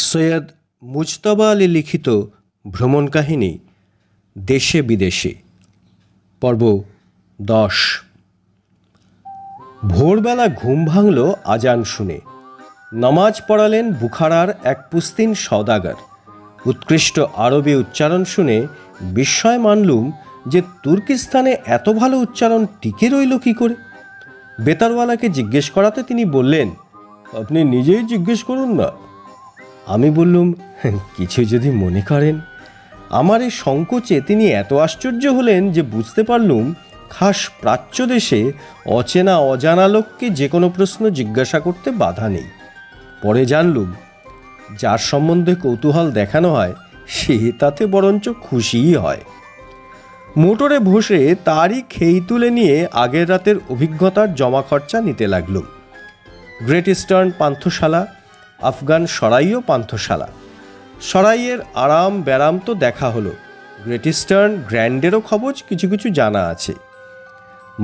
সৈয়দ মুজতবা আলী লিখিত ভ্রমণ কাহিনী দেশে বিদেশে পর্ব 10। ভোরবেলা ঘুম ভাঙল আজান শুনে। নামাজ পড়ালেন বুখারার এক পুস্তিন সওদাগর। উৎকৃষ্ট আরবি উচ্চারণ শুনে বিস্ময় মানলুম যে তুর্কিস্তানে এত ভালো উচ্চারণ টিকে রইল কী করে। বেতারওয়ালাকে জিজ্ঞেস করাতে তিনি বললেন, আপনি নিজেই জিজ্ঞেস করুন না। আমি বললুম, কিছু যদি মনে করেন। আমার এই সংকোচে তিনি এত আশ্চর্য হলেন যে বুঝতে পারলুম খাস প্রাচ্য দেশে অচেনা অজানা লোককে যে কোনো প্রশ্ন জিজ্ঞাসা করতে বাধা নেই। পরে জানলুম যার সম্বন্ধে কৌতূহল দেখানো হয় সে তাতে বরঞ্চ খুশিই হয়। মোটরে বসে তারই খেই তুলে নিয়ে আগের রাতের অভিজ্ঞতার জমা খরচা নিতে লাগলুম। গ্রেট ইস্টার্ন পান্থশালা, আফগান সরাইও পান্থশালা। সরাইয়ের আরাম ব্যারাম তো দেখা হলো, গ্রেট ইস্টার্ন গ্র্যান্ডেরও খবর কিছু কিছু জানা আছে।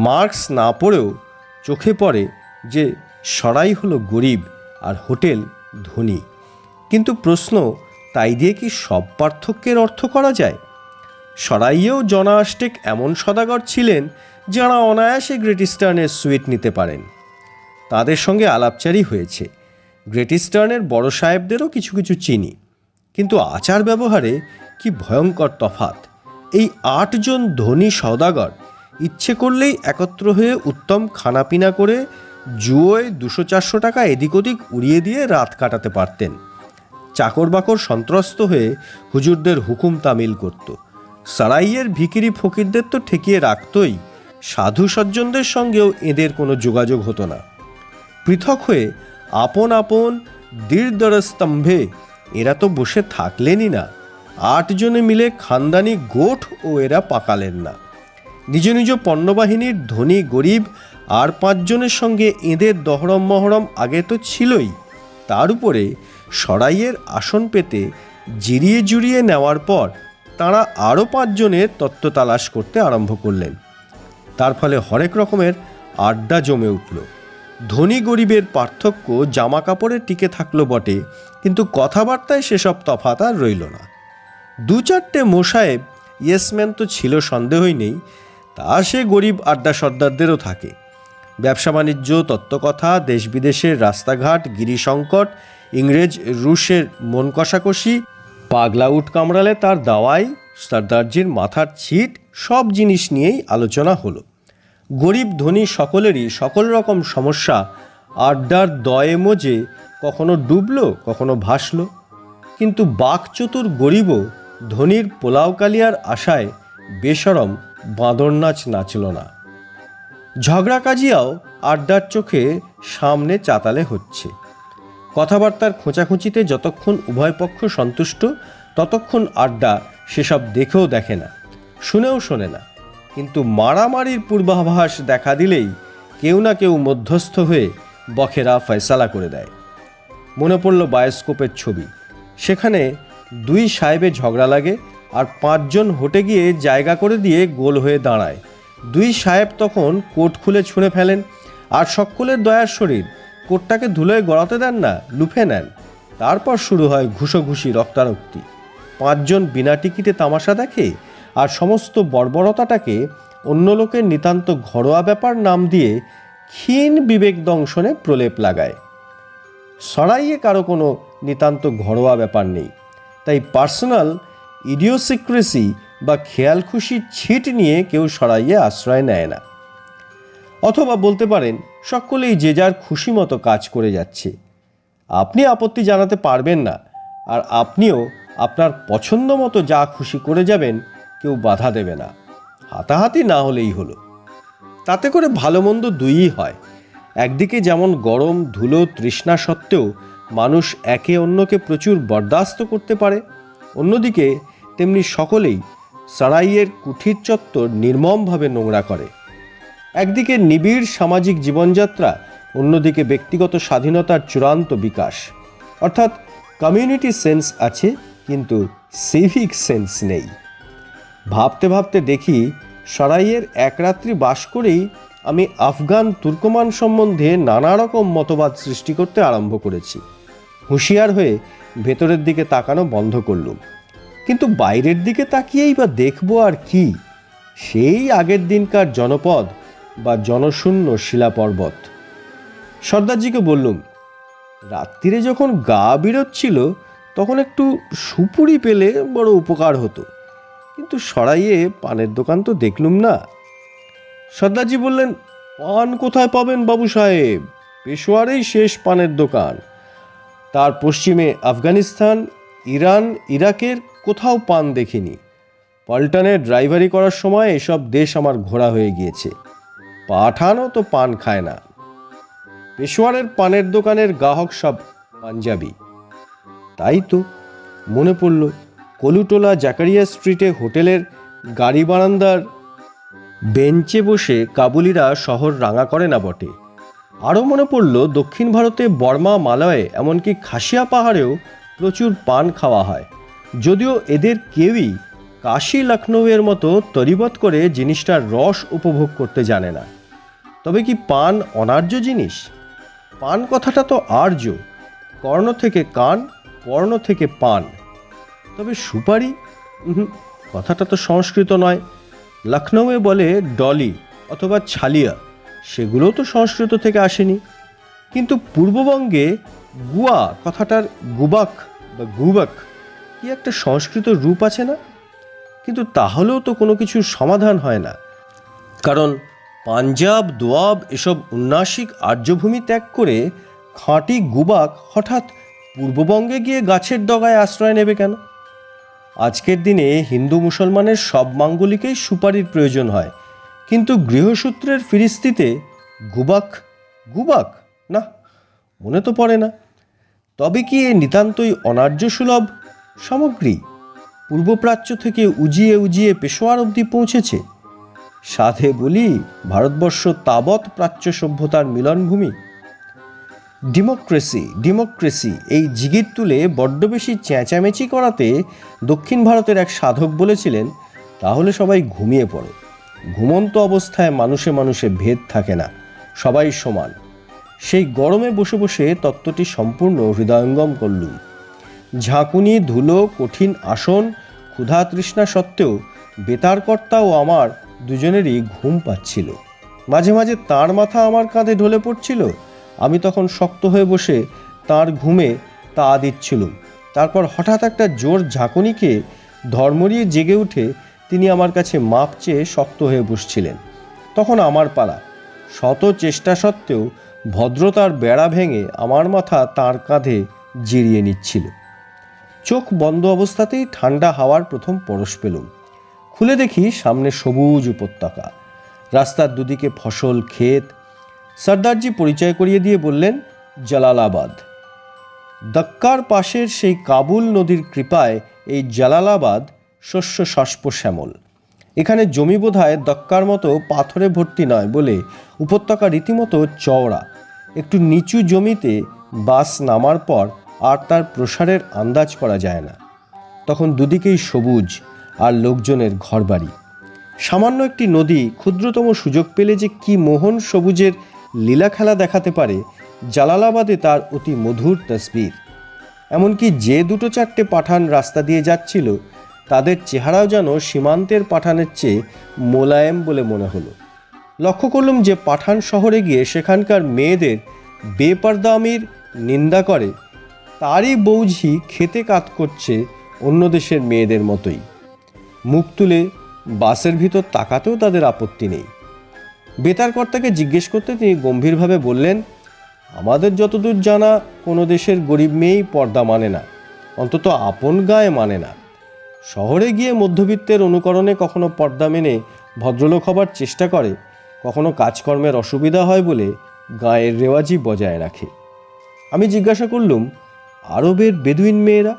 মার্কস না পড়েও চোখে পড়ে যে সরাই হলো গরিব আর হোটেল ধনী। কিন্তু প্রশ্ন, তাই দিয়ে কি সব পার্থক্যের অর্থ করা যায়? সরাইয়েও জনা আষ্টেক এমন সদাগর ছিলেন যাঁরা অনায়াসে গ্রেট ইস্টার্নের সুইট নিতে পারেন। তাদের সঙ্গে আলাপচারি হয়েছে। গ্রেট ইস্টার্নের বড় সাহেবদেরও কিছু কিছু চিনি, কিন্তু আচার ব্যবহারে কি ভয়ঙ্কর তফাৎ। এই 8 জন ধনী সওদাগর ইচ্ছে করলেই একত্র হয়ে উত্তম খানাপিনা করে জুয়োয় 200-400 টাকা এদিক ওদিক উড়িয়ে দিয়ে রাত কাটাতে পারতেন। চাকর বাকর সন্ত্রস্ত হয়ে হুজুরদের হুকুম তামিল করত। সারাইয়ের ভিখিরি ফকিরদের তো ঠেকিয়ে রাখতই, সাধু সজ্জনদের সঙ্গেও এদের কোনো যোগাযোগ হতো না। পৃথক হয়ে আপন আপন দীর্ঘ স্তম্ভে এরা তো বসে থাকলেনই না। 8 জনে মিলে খানদানি গোঠ ও এরা পাকালেন না। নিজ নিজ পণ্যবাহিনীর ধনী গরিব আর 5 জনের সঙ্গে এদের দহরম মহরম আগে তো ছিলই। তার উপরে সরাইয়ের আসন পেতে জিরিয়ে জুড়িয়ে নেওয়ার পর তাঁরা আরও 5 জনের তত্ত্ব তালাশ করতে আরম্ভ করলেন। তার ফলে হরেক রকমের আড্ডা জমে উঠল। ধনী গরিবের পার্থক্য জামা কাপড়ে টিকে থাকলো বটে, কিন্তু কথাবার্তায় সেসব তফাৎ আর রইল না। 2-4টে মোসাহেব ইয়েসম্যান তো ছিল, সন্দেহই নেই। তা সে গরিব আড্ডা সর্দারদেরও থাকে। ব্যবসা বাণিজ্য, তত্ত্বকথা, দেশ বিদেশের রাস্তাঘাট, গিরিসংকট, ইংরেজ রুশের মন কষাকষি, পাগলা উট কামড়ালে তার দাওয়াই, সর্দারজির মাথার ছিট, সব জিনিস নিয়েই আলোচনা হলো। গরিব ধনী সকলেরই সকল রকম সমস্যা আড্ডার দয়ে মজে কখনো ডুবল, কখনো ভাসল। কিন্তু বাকচতুর গরিবও ধনীর পোলাও কালিয়ার আশায় বেশরম বাঁদর নাচ নাচল না। ঝগড়া কাজিয়াও আড্ডার চোখে সামনে চাতালে হচ্ছে। কথাবার্তার খোঁচাখুঁচিতে যতক্ষণ উভয় পক্ষ সন্তুষ্ট, ততক্ষণ আড্ডা সেসব দেখেও দেখে না, শুনেও শোনে না। কিন্তু মারামারির পূর্বাভাস দেখা দিলেই কেউ না কেউ মধ্যস্থ হয়ে বখেরা ফয়সালা করে দেয়। মনে পড়ল বায়োস্কোপের ছবি। সেখানে 2 সাহেবে ঝগড়া লাগে আর 5 জন হটে গিয়ে জায়গা করে দিয়ে গোল হয়ে দাঁড়ায়। 2 সাহেব তখন কোট খুলে ছুঁড়ে ফেলেন, আর সকলের দয়ার শরীর কোটটাকে ধুলোয় গড়াতে দেন না, লুফে নেন। তারপর শুরু হয় ঘুষোঘুষি, রক্তারক্তি। 5 জন বিনা টিকিটে তামাশা দেখে আর সমস্ত বর্বরতাটাকে অন্য লোকের নিতান্ত ঘরোয়া ব্যাপার নাম দিয়ে ক্ষীণ বিবেক দংশনে প্রলেপ লাগায়। সরাইয়ে কারো কোনো নিতান্ত ঘরোয়া ব্যাপার নেই, তাই পার্সোনাল ইডিওসিক্রেসি বা খেয়াল খুশির ছিট নিয়ে কেউ সরাইয়ে আশ্রয় নেয় না। অথবা বলতে পারেন সকলেই যে যার খুশি মতো কাজ করে যাচ্ছে। আপনি আপত্তি জানাতে পারবেন না, আর আপনিও আপনার পছন্দ মতো যা খুশি করে যাবেন, কেউ বাধা দেবে না। হাতাহাতি না হলেই হলো। তাতে করে ভালো মন্দ দুইই হয়। একদিকে যেমন গরম, ধুলো, তৃষ্ণা সত্ত্বেও মানুষ একে অন্যকে প্রচুর বরদাস্ত করতে পারে, অন্যদিকে তেমনি সকলেই সারাইয়ের কুঠির চত্বর নির্মমভাবে নোংরা করে। একদিকে নিবিড় সামাজিক জীবনযাত্রা, অন্যদিকে ব্যক্তিগত স্বাধীনতার চূড়ান্ত বিকাশ। অর্থাৎ কমিউনিটি সেন্স আছে, কিন্তু সিভিক সেন্স নেই। ভাবতে ভাবতে দেখি সরাইয়ের এক রাত্রি বাস করেই আমি আফগান তুর্কমান সম্বন্ধে নানা রকম মতবাদ সৃষ্টি করতে আরম্ভ করেছি। হুঁশিয়ার হয়ে ভেতরের দিকে তাকানো বন্ধ করলুম। কিন্তু বাইরের দিকে তাকিয়েই বা দেখবো আর কি? সেই আগের দিনকার জনপদ বা জনশূন্য শিলাপর্বত। সর্দারজিকে বললুম, রাত্রিরে যখন গা বেরোচ্ছিল তখন একটু সুপুরি পেলে বড় উপকার হতো, কিন্তু সরাইয়ে পানের দোকান তো দেখলুম না। সর্দারজি বললেন, পান কোথায় পাবেন বাবু সাহেব? পেশোয়ারেই শেষ পানের দোকান। তার পশ্চিমে আফগানিস্তান, ইরান, ইরাকের কোথাও পান দেখিনি। পল্টনে ড্রাইভারি করার সময় এসব দেশ আমার ঘোরা হয়ে গিয়েছে। পাঠানও তো পান খায় না। পেশোয়ারের পানের দোকানের গ্রাহক সব পাঞ্জাবি। তাই তো মনে পড়ল, কলুটোলা জাকারিয়া স্ট্রিটে হোটেলের গাড়ি বারান্দার বেঞ্চে বসে কাবুলিরা শহর রাঙা করে না বটে। আরও মনে পড়ল, দক্ষিণ ভারতে বর্মা, মালয়ে, এমনকি খাসিয়া পাহাড়েও প্রচুর পান খাওয়া হয়, যদিও এদের কেউই কাশী লখনৌয়ের মতো তরিবত করে জিনিসটার রস উপভোগ করতে জানে না। তবে কি পান অনার্য জিনিস? পান কথাটা তো আর্য, কর্ণ থেকে কান, পর্ণ থেকে পান। তবে সুপারি, কথাটা তো সংস্কৃত নয়। লখনৌয়ে বলে ডলি অথবা ছালিয়া, সেগুলোও তো সংস্কৃত থেকে আসেনি। কিন্তু পূর্ববঙ্গে গুয়া কথাটার গুবাক বা গুবাক কি একটা সংস্কৃত রূপ আছে না? কিন্তু তাহলেও তো কোনো কিছুর সমাধান হয় না, কারণ পাঞ্জাব, দোয়াব এসব উন্নাসিক আর্যভূমি ত্যাগ করে খাঁটি গুবাক হঠাৎ পূর্ববঙ্গে গিয়ে গাছের ডগায় আশ্রয় নেবে কেন? আজকের দিনে হিন্দু মুসলমানের সব মাঙ্গলিকেই সুপারির প্রয়োজন হয়, কিন্তু গৃহসূত্রের ফিরিস্তিতে গুবাক গুবাক না, মনে তো পড়ে না। তবে কি এ নিতান্তই অনার্য সুলভ সামগ্রী পূর্বপ্রাচ্য থেকে উজিয়ে উজিয়ে পেশোয়ার অবধি পৌঁছেছে? সাধে বলি, ভারতবর্ষ তাবৎ প্রাচ্য সভ্যতার মিলনভূমি। ডেমোক্রেসি ডেমোক্রেসি এই জিগির তুলে বড্ড বেশি চেঁচামেচি করাতে দক্ষিণ ভারতের এক সাধক বলেছিলেন, তাহলে সবাই ঘুমিয়ে পড়ো। ঘুমন্ত অবস্থায় মানুষে মানুষে ভেদ থাকে না, সবাই সমান। সেই গরমে বসে বসে তত্ত্বটি সম্পূর্ণ হৃদয়ঙ্গম করলুম। ঝাঁকুনি, ধুলো, কঠিন আসন, ক্ষুধা তৃষ্ণা সত্ত্বেও বেতারকর্তা ও আমার দুজনেরই ঘুম পাচ্ছিল। মাঝে মাঝে তার মাথা আমার কাঁধে ঢলে পড়ছিল, আমি তখন শক্ত হয়ে বসে তার ঘুমে তা দিচ্ছিলুম। তারপর হঠাৎ একটা জোর ঝাঁকুনিকে ধর্মরিয়ে জেগে উঠে তিনি আমার কাছে মাপ চেয়ে শক্ত হয়ে বসছিলেন। তখন আমার পালা। শত চেষ্টা সত্ত্বেও ভদ্রতার বেড়া ভেঙে আমার মাথা তার কাঁধে জিরিয়ে নিচ্ছিল। চোখ বন্ধ অবস্থাতেই ঠান্ডা হাওয়ার প্রথম পরশ পেলুম। খুলে দেখি সামনে সবুজ উপত্যকা, রাস্তার দুদিকে ফসল ক্ষেত। সর্দারজি পরিচয় করিয়ে দিয়ে বললেন, জালালাবাদ। দক্কার পাশের সেই কাবুল নদীর কৃপায় এই জালালাবাদ শস্য শাস্প শ্যামল। এখানে জমি বোধহয় দক্কার মতো পাথরে ভর্তি নয় বলে উপত্যকা রীতিমতো চওড়া। একটু নিচু জমিতে বাস নামার পর আর তার প্রসারের আন্দাজ করা যায় না। তখন দুদিকেই সবুজ আর লোকজনের ঘরবাড়ি। সামান্য একটি নদী ক্ষুদ্রতম সুযোগ পেলে যে কি মোহন সবুজের লীলা খেলা দেখাতে পারে, জালালাবাদে তার অতি মধুর তসবির। এমনকি যে দুটো চারটে পাঠান রাস্তা দিয়ে যাচ্ছিল, তাদের চেহারাও যেন সীমান্তের পাঠানের চেয়ে মোলায়েম বলে মনে হলো। লক্ষ্য করলাম যে পাঠান শহরে গিয়ে সেখানকার মেয়েদের বেপরদামির নিন্দা করে, তারই বৌঝি খেতে কাত করছে অন্য দেশের মেয়েদের মতোই। মুখ তুলে বাসের ভিতর তাকাতেও তাদের আপত্তি নেই। বেতারকর্তাকে জিজ্ঞেস করতে তিনি গম্ভীরভাবে বললেন, আমাদের যতদূর জানা কোনো দেশের গরিব মেয়েই পর্দা মানে না, অন্তত আপন গায়ে মানে না। শহরে গিয়ে মধ্যবিত্তের অনুকরণে কখনো পর্দা মেনে ভদ্রলোক হবার চেষ্টা করে, কখনো কাজকর্মের অসুবিধা হয় বলে গায়ের রেওয়াজি বজায় রাখে। আমি জিজ্ঞাসা করলুম, আরবের বেদুইন মেয়েরা?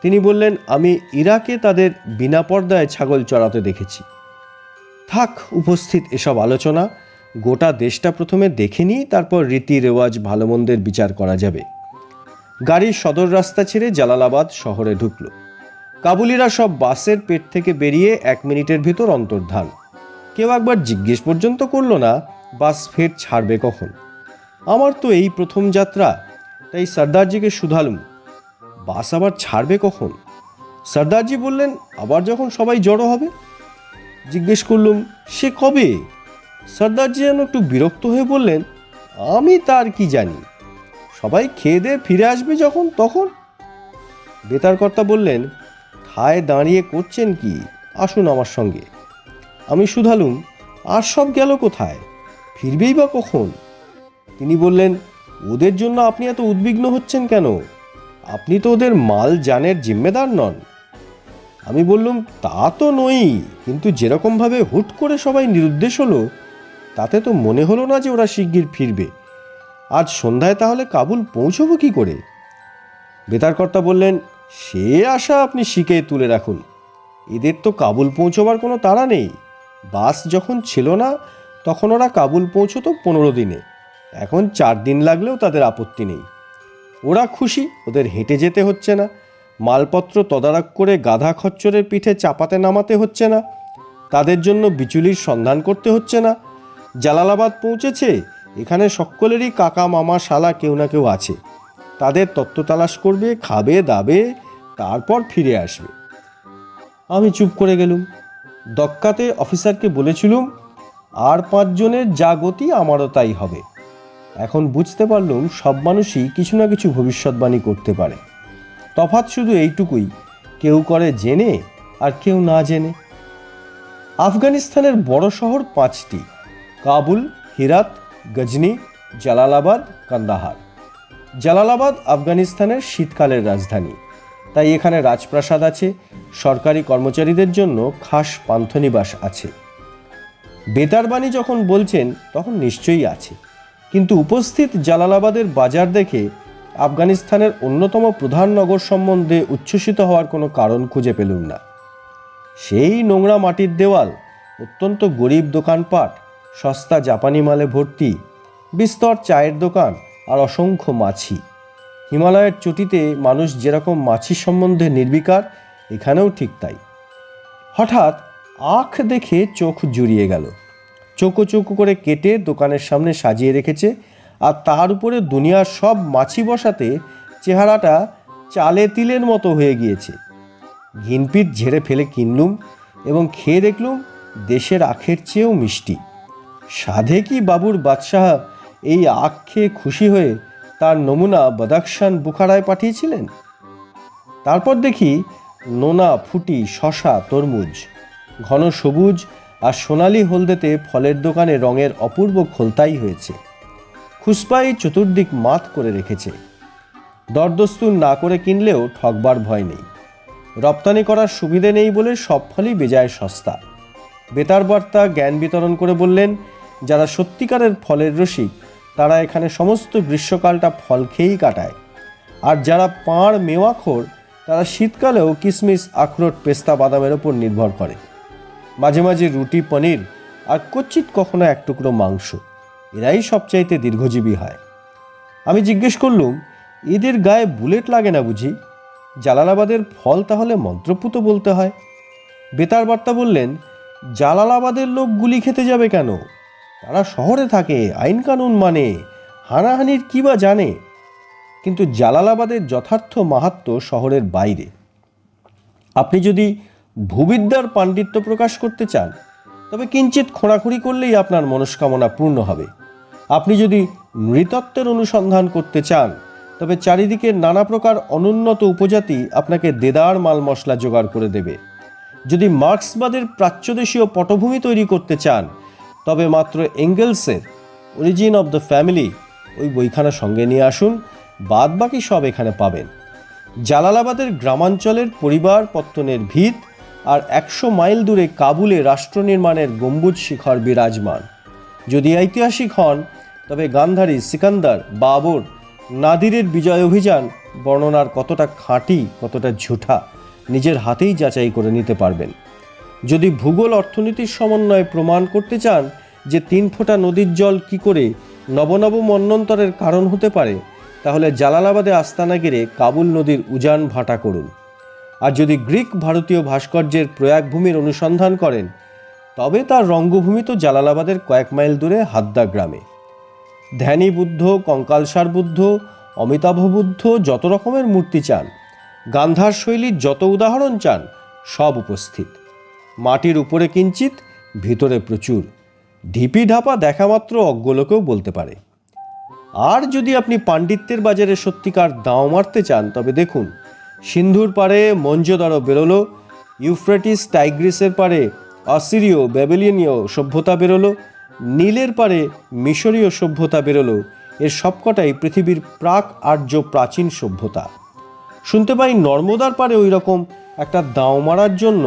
তিনি বললেন, আমি ইরাকে তাদের বিনা পর্দায় ছাগল চড়াতে দেখেছি। থাক উপস্থিত এসব আলোচনা, গোটা দেশটা প্রথমে দেখে নিই, তারপর রীতি রেওয়াজ ভালো মন্দের বিচার করা যাবে। গাড়ির সদর রাস্তা ছেড়ে জালালাবাদ শহরে ঢুকল। কাবুলিরা সব বাসের পেট থেকে বেরিয়ে 1 মিনিটের ভিতর অন্তর্ধান। কেউ একবার জিজ্ঞেস পর্যন্ত করলো না বাস ফের ছাড়বে কখন। আমার তো এই প্রথম যাত্রা, তাই সর্দারজিকে শুধালুম, বাস আবার ছাড়বে কখন? সর্দারজি বললেন, আবার যখন সবাই জড়ো হবে। জিজ্ঞেস করলুম, সে কবে? সর্দারজি যেন একটু বিরক্ত হয়ে বললেন, আমি তার কি জানি, সবাই খেয়ে দিয়ে ফিরে আসবে যখন তখন। বেতারকর্তা বললেন, ঠায় দাঁড়িয়ে করছেন কি, আসুন আমার সঙ্গে। আমি শুধালুম, আর সব গেল কোথায়, ফিরবেই বা কখন? তিনি বললেন, ওদের জন্য আপনি এত উদ্বিগ্ন হচ্ছেন কেন? আপনি তো ওদের মাল জানের জিম্মেদার নন। আমি বললুম, তা তো নই, কিন্তু যেরকমভাবে হুট করে সবাই নিরুদ্দেশ হলো, তাতে তো মনে হলো না যে ওরা শিগগির ফিরবে। আজ সন্ধ্যায় তাহলে কাবুল পৌঁছবো কি করে? বেতারকর্তা বললেন, সে আশা আপনি শিখে তুলে রাখুন, এদের তো কাবুল পৌঁছবার কোনো তাড়া নেই। বাস যখন ছিল না তখন ওরা কাবুল পৌঁছতো 15 দিনে, এখন 4 দিন লাগলেও তাদের আপত্তি নেই। ওরা খুশি, ওদের হেঁটে যেতে হচ্ছে না, মালপত্র তদারক করে গাধা খচ্চরের পিঠে চাপাতে নামাতে হচ্ছে না, তাদের জন্য বিচুলির সন্ধান করতে হচ্ছে না। জালালাবাদ পৌঁছেছে, এখানে সকলেরই কাকা মামা শালা কেউ না কেউ আছে, তাদের তত্ত্ব তালাশ করবে, খাবে দাবে, তারপর ফিরে আসবে। আমি চুপ করে গেলুম। দক্কাতে অফিসারকে বলেছিলুম, আর 5 জনের যা গতি আমারও তাই হবে। এখন বুঝতে পারলুম সব মানুষই কিছু না কিছু ভবিষ্যৎবাণী করতে পারে, তফাৎ শুধু এইটুকুই, কেউ করে জেনে আর কেউ না জেনে। আফগানিস্তানের বড় শহর 5টি: কাবুল, হিরাত, গজনি, জালালাবাদ, কান্দাহার। জালালাবাদ আফগানিস্তানের শীতকালের রাজধানী, তাই এখানে রাজপ্রাসাদ আছে, সরকারি কর্মচারীদের জন্য খাস পান্থনিবাস আছে। বেতারবাণী যখন বলছেন তখন নিশ্চয়ই আছে, কিন্তু উপস্থিত জালালাবাদের বাজার দেখে আফগানিস্তানের অন্যতম প্রধান নগর সম্বন্ধে উচ্ছ্বসিত হওয়ার কোনো কারণ খুঁজে পেলুম না। সেই নোংরা মাটির দেওয়াল, অত্যন্ত গরিব দোকানপাট, সস্তা জাপানি মালে ভর্তি, বিস্তর চায়ের দোকান আর অসংখ্য মাছি। হিমালয়ের চটিতে মানুষ যেরকম মাছি সম্বন্ধে নির্বিকার, এখানেও ঠিক তাই। হঠাৎ আখ দেখে চোখ জুড়িয়ে গেল। চৌকো চৌকো করে কেটে দোকানের সামনে সাজিয়ে রেখেছে, আর তার উপরে দুনিয়ার সব মাছি বসাতে চেহারাটা চালে তিলের মতো হয়ে গিয়েছে। ঘিনপিট ঝেড়ে ফেলে কিনলুম এবং খেয়ে দেখলুম দেশের আখের চেয়েও মিষ্টি। সাধে কি বাবুর বাদশাহ এই আখ খেয়ে খুশি হয়ে তার নমুনা বদাখশান বুখারায় পাঠিয়েছিলেন। তারপর দেখি নোনা, ফুটি, শশা, তরমুজ, ঘন সবুজ আর সোনালি হলদেতে ফলের দোকানে রঙের অপূর্ব খোলতাই হয়েছে। খুসপাই চতুর্দিক মাত করে রেখেছে। দরদস্তুর না করে কিনলেও ঠকবার ভয় নেই। রপ্তানি করার সুবিধে নেই বলে সব ফলই বেজায় সস্তা। বেতার বার্তা জ্ঞান বিতরণ করে বললেন, যারা সত্যিকারের ফলের রসিক তারা এখানে সমস্ত গ্রীষ্মকালটা ফল খেয়েই কাটায়, আর যারা পাঁড় মেওয়াখোর তারা শীতকালেও কিশমিশ, আখরোট, পেস্তা, বাদামের ওপর নির্ভর করে। মাঝে মাঝে রুটি, পনির আর কচ্ছিত কখনো এক টুকরো মাংস। এরাই সবচাইতে দীর্ঘজীবী হয়। আমি জিজ্ঞেস করলুম, এদের গায়ে বুলেট লাগে না বুঝি? জালালাবাদের ফল তাহলে মন্ত্রপুত বলতে হয়। বেতার বার্তা বললেন, জালালাবাদের লোক গুলি খেতে যাবে কেন? তারা শহরে থাকে, আইন কানুন মানে, হানাহানির কী বা জানে। কিন্তু জালালাবাদের যথার্থ মাহাত্ম্য শহরের বাইরে। আপনি যদি ভূবিদ্যার পাণ্ডিত্য প্রকাশ করতে চান তবে কিঞ্চিত খোঁড়াখুঁড়ি করলেই আপনার মনস্কামনা পূর্ণ হবে। আপনি যদি নৃতত্ত্বের অনুসন্ধান করতে চান তবে চারিদিকে নানা প্রকার অনুন্নত উপজাতি আপনাকে দেদার মাল মশলা জোগাড় করে দেবে। যদি মার্ক্সবাদের প্রাচ্যদেশীয় পটভূমি তৈরি করতে চান তবে মাত্র এঙ্গেলসের অরিজিন অব দ্য ফ্যামিলি ওই বইখানা সঙ্গে নিয়ে আসুন, বাদ বাকি সব এখানে পাবেন। জালালাবাদের গ্রামাঞ্চলের পরিবার পত্তনের ভিত আর 100 মাইল দূরে কাবুলে রাষ্ট্র নির্মাণের গম্বুজ শিখর বিরাজমান। যদি ঐতিহাসিক হন তবে গান্ধারী, সিকান্দার, বাবর, নাদিরের বিজয় অভিযান বর্ণনার কতটা খাঁটি কতটা ঝুঠা নিজের হাতেই যাচাই করে নিতে পারবেন। যদি ভূগোল অর্থনীতির সমন্বয়ে প্রমাণ করতে চান যে 3 ফোঁটা নদীর জল কি করে নবনব মন্বন্তরের কারণ হতে পারে, তাহলে জালালাবাদে আস্তানা গেড়ে কাবুল নদীর উজান ভাটা করুন। আর যদি গ্রিক ভারতীয় ভাস্কর্যের প্রয়াগভূমির অনুসন্ধান করেন তবে তার রঙ্গভূমি তো জালালাবাদের কয়েক মাইল দূরে হাদ্দা গ্রামে। ধ্যানী বুদ্ধ, কঙ্কালসার বুদ্ধ, অমিতাভ বুদ্ধ, যত রকমের মূর্তি চান গান্ধার শৈলীর যত উদাহরণ চান সব উপস্থিত। মাটির উপরে কিঞ্চিত, ভিতরে প্রচুর। ঢিপি ঢাপা দেখা মাত্র অজ্ঞ লোকেও বলতে পারে। আর যদি আপনি পাণ্ডিত্যের বাজারে সত্যিকার দাঁও মারতে চান তবে দেখুন, সিন্ধুর পারে মঞ্জোদারো বেরোলো, ইউফ্রেটিস টাইগ্রিসের পারে অসিরীয় ব্যাবিলনীয় সভ্যতা বেরোলো, নীলের পারে মিশরীয় সভ্যতা বেরোলো। এর সবকটাই পৃথিবীর প্রাক আর্য প্রাচীন সভ্যতা। শুনতে পাই নর্মদার পারে ওই রকম একটা দাঁও মারার জন্য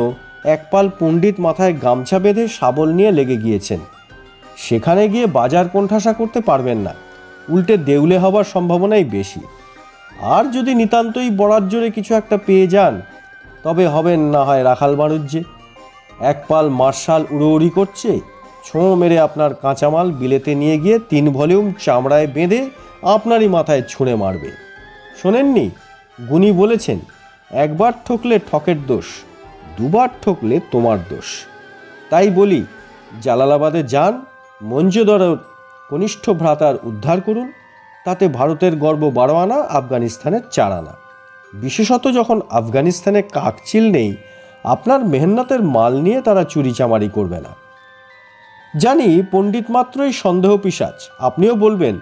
একপাল পণ্ডিত মাথায় গামছা বেঁধে শাবল নিয়ে লেগে গিয়েছেন। সেখানে গিয়ে বাজার কোণঠাসা করতে পারবেন না, উল্টে দেউলে হবার সম্ভাবনাই বেশি। আর যদি নিতান্তই বরাত জোরে কিছু একটা পেয়ে যান তবে হবেন না হয় রাখাল বাণিজ্যে। একপাল মার্শাল উড়োউড়ি করছে, ছোঁ মেরে আপনার কাঁচামাল বিলেতে নিয়ে গিয়ে 3 ভলিউম চামড়ায় বেঁধে আপনারই মাথায় ছুঁড়ে মারবে। শোনেননি, গুণী বলেছেন, একবার ঠকলে ঠকের দোষ, দুবার ঠকলে তোমার দোষ। তাই বলি, জালালাবাদে যান, মঞ্জোদরের কনিষ্ঠ ভ্রাতার উদ্ধার করুন। তাতে ভারতের গর্ব 12 আনা, আফগানিস্তানের 4 আনা। বিশেষত যখন আফগানিস্তানে কাকচিল নেই, আপনার মেহনতের মাল নিয়ে তারা চুরিচামারি করবে না। জানি পণ্ডিত মাত্রই সন্দেহ পিশাচ। আপনিও বলবেন,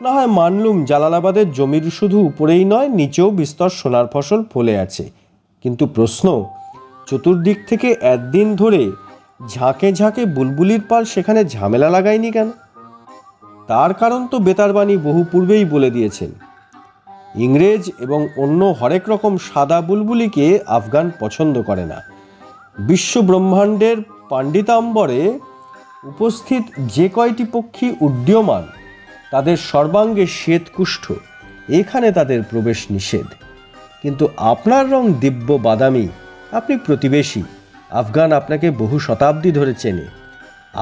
না হয় মানলুম জালালাবাদের জমির শুধু উপরেই নয় নিচেও বিস্তর সোনার ফসল ফলে আছে। কিন্তু প্রশ্ন, চতুর্দিক থেকে একদিন ধরে ঝাঁকে ঝাঁকে বুলবুলির পাল সেখানে ঝামেলা লাগায়নি কেন? তার কারণ তো বেতারবাণী বহু পূর্বেই বলে দিয়েছেন। ইংরেজ এবং অন্য হরেক রকম সাদা বুলবুলিকে আফগান পছন্দ করে না। বিশ্ব ব্রহ্মাণ্ডের পাণ্ডিতাম্বরে উপস্থিত যে কয়টি পক্ষী উড্ডীয়মান তাদের সর্বাঙ্গে শ্বেতকুষ্ঠ, এখানে তাদের প্রবেশ নিষেধ। কিন্তু আপনার রং দিব্য বাদামি, আপনি প্রতিবেশী। আফগান আপনাকে বহু শতাব্দী ধরে চেনে।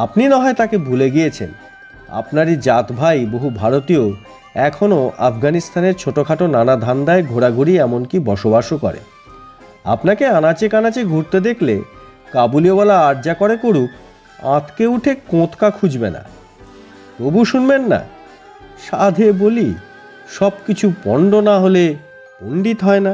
আপনি না হয় তাকে ভুলে গিয়েছেন। আপনারই জাত ভাই বহু ভারতীয় এখনও আফগানিস্তানের ছোটোখাটো নানা ধান্দায় ঘোরাঘুরি এমনকি বসবাসও করে। আপনাকে আনাচে কানাচে ঘুরতে দেখলে কাবুলিওয়ালা আর যা করে করুক, আঁতকে উঠে কোঁতকা খুঁজবে না। তবু শুনবেন না? সাধে বলি, সব কিছু পণ্ড না হলে পণ্ডিত হয় না।